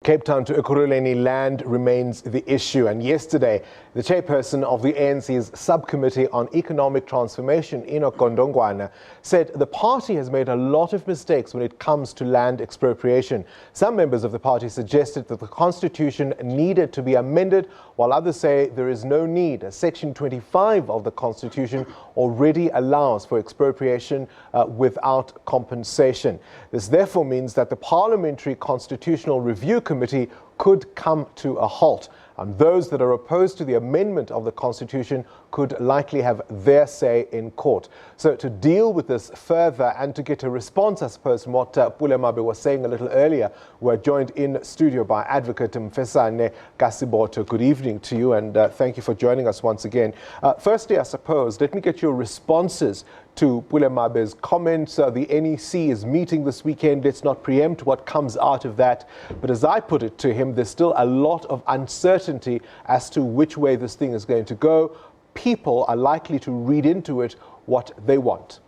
Cape Town to Ekurhuleni land remains the issue, and yesterday the chairperson of the ANC's subcommittee on economic transformation, Enoch Godongwana, said the party has made a lot of mistakes when it comes to land expropriation. Some members of the party suggested that the constitution needed to be amended, while others say there is no need. Section 25 of the constitution already allows for expropriation without compensation. This therefore means that the Parliamentary Constitutional Review Committee could come to a halt, and those that are opposed to the amendment of the Constitution could likely have their say in court. So to deal with this further and to get a response, I suppose, from what Pulemabe was saying a little earlier, we're joined in studio by Advocate Mfesane Ka Siboto. Good evening to you, and thank you for joining us once again. Firstly, I suppose, let me get your responses to Pulemabe's comments. The NEC is meeting this weekend. Let's not preempt what comes out of that. But as I put it to him, there's still a lot of uncertainty as to which way this thing is going to go. People are likely to read into it what they want.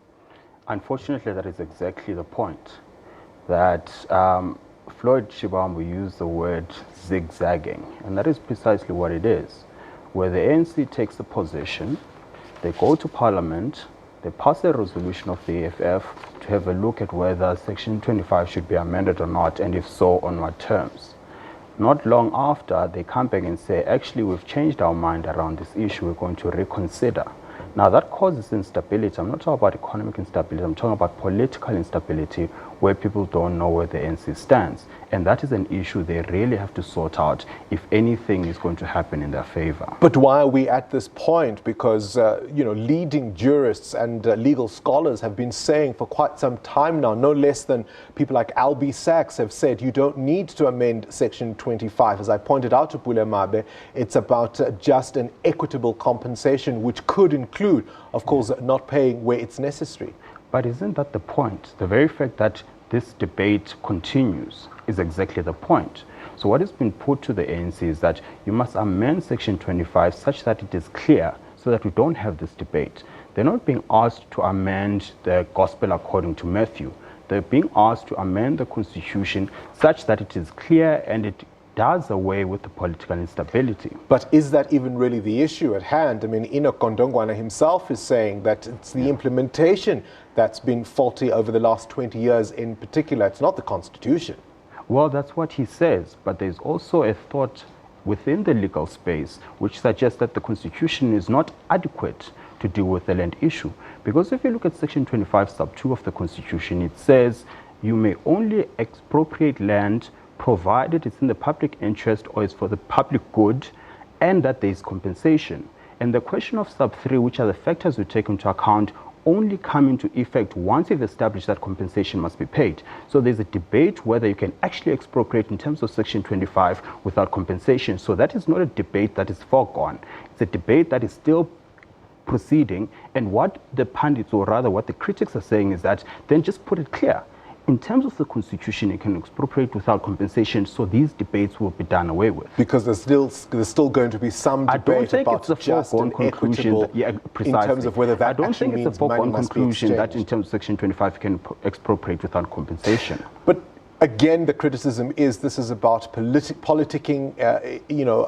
Unfortunately, that is exactly the point. That Floyd Shibambu used the word zigzagging, and that is precisely what it is. Where the ANC takes the position, they go to Parliament, they pass a resolution of the EFF to have a look at whether Section 25 should be amended or not, and if so, on what terms. Not long after, they come back and say, actually, we've changed our mind around this issue, we're going to reconsider. Now, that causes instability. I'm not talking about economic instability, I'm talking about political instability, where people don't know where the ANC stands. And that is an issue they really have to sort out if anything is going to happen in their favor. But why are we at this point? Because, leading jurists and legal scholars have been saying for quite some time now, no less than people like Albie Sachs have said, you don't need to amend Section 25. As I pointed out to Pulemabe, it's about just an equitable compensation, which could include, of course, not paying where it's necessary. But isn't that the point? The very fact that this debate continues is exactly the point. So what has been put to the ANC is that you must amend Section 25 such that it is clear, so that we don't have this debate. They're not being asked to amend the Gospel according to Matthew. They're being asked to amend the Constitution such that it is clear and it does away with the political instability. But is that even really the issue at hand? I mean, Enoch Godongwana himself is saying that it's the implementation that's been faulty over the last 20 years in particular. It's not the Constitution. Well, that's what he says, but there's also a thought within the legal space which suggests that the Constitution is not adequate to deal with the land issue. Because if you look at Section 25 sub 2 of the Constitution, it says you may only expropriate land provided it's in the public interest or it's for the public good, and that there is compensation. And the question of sub 3, which are the factors we take into account, only come into effect once you've established that compensation must be paid. So there's a debate whether you can actually expropriate in terms of Section 25 without compensation. So that is not a debate that is foregone. It's a debate that is still proceeding, and what the pundits, or rather what the critics are saying, is that then just put it clear. In terms of the Constitution, you can expropriate without compensation, so these debates will be done away with. Because there's still going to be some debate about just an equitable, in terms of whether that I don't think it's a foregone conclusion that in terms of Section 25 you can expropriate without compensation. But again, the criticism is this is about politicking,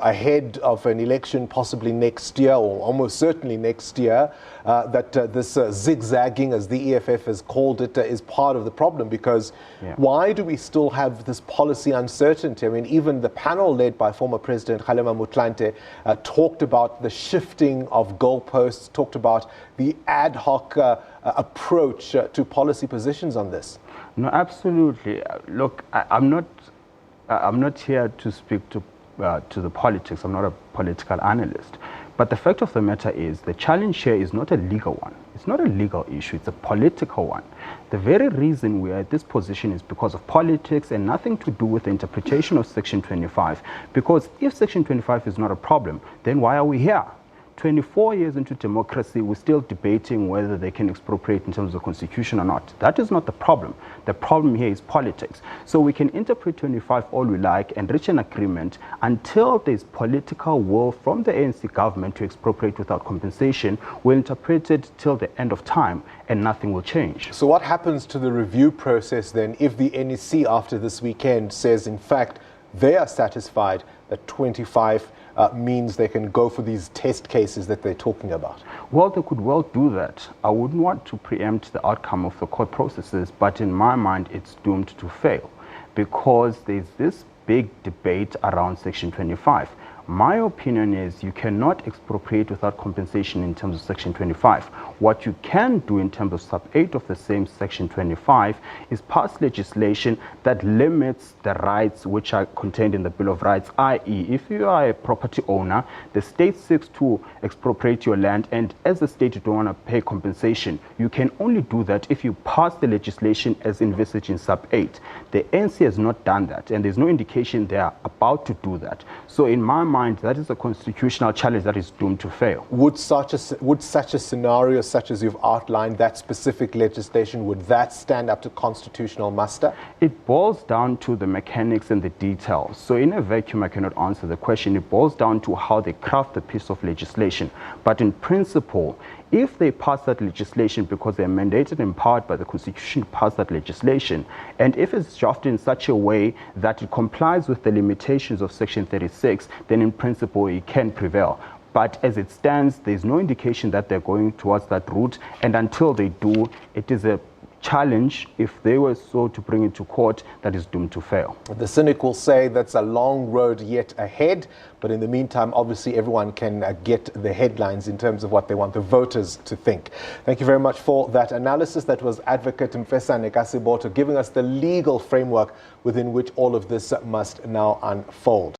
ahead of an election, possibly next year, or almost certainly next year, that this zigzagging, as the EFF has called it, is part of the problem. Because why do we still have this policy uncertainty? I mean, even the panel led by former President Kgalema Motlanthe talked about the shifting of goalposts, talked about the ad hoc approach to policy positions on this. No, absolutely. Look, I'm not here to speak to the politics. I'm not a political analyst. But the fact of the matter is, the challenge here is not a legal one. It's not a legal issue. It's a political one. The very reason we are at this position is because of politics and nothing to do with the interpretation of Section 25. Because if Section 25 is not a problem, then why are we here? 24 years into democracy, we're still debating whether they can expropriate in terms of the Constitution or not. That is not the problem. The problem here is politics. So we can interpret 25 all we like and reach an agreement until there's political will from the ANC government to expropriate without compensation. We'll interpret it till the end of time and nothing will change. So what happens to the review process then if the NEC after this weekend says, in fact, they are satisfied that 25 means they can go for these test cases that they're talking about? Well, they could well do that. I wouldn't want to preempt the outcome of the court processes, but in my mind, it's doomed to fail because there's this big debate around Section 25. My opinion is you cannot expropriate without compensation in terms of Section 25. What you can do in terms of sub 8 of the same Section 25 is pass legislation that limits the rights which are contained in the Bill of Rights, i.e. if you are a property owner, the state seeks to expropriate your land, and as a state you don't want to pay compensation, you can only do that if you pass the legislation as envisaged in sub 8. The ANC has not done that, and there's no indication they are about to do that. So in my mind, that is a constitutional challenge that is doomed to fail. Would such a scenario, such as you've outlined, that specific legislation, would that stand up to constitutional muster? It boils down to the mechanics and the details. So in a vacuum, I cannot answer the question. It boils down to how they craft the piece of legislation. But in principle, if they pass that legislation because they're mandated and empowered by the Constitution to pass that legislation, and if it's drafted in such a way that it complies with the limitations of Section 36, then in principle it can prevail. But as it stands, there's no indication that they're going towards that route, and until they do, it is a challenge, if they were so to bring it to court, that is doomed to fail. The cynic will say that's a long road yet ahead, but in the meantime, obviously everyone can get the headlines in terms of what they want the voters to think. Thank you very much for that analysis. That was Advocate Mfesane Ka Siboto giving us the legal framework within which all of this must now unfold.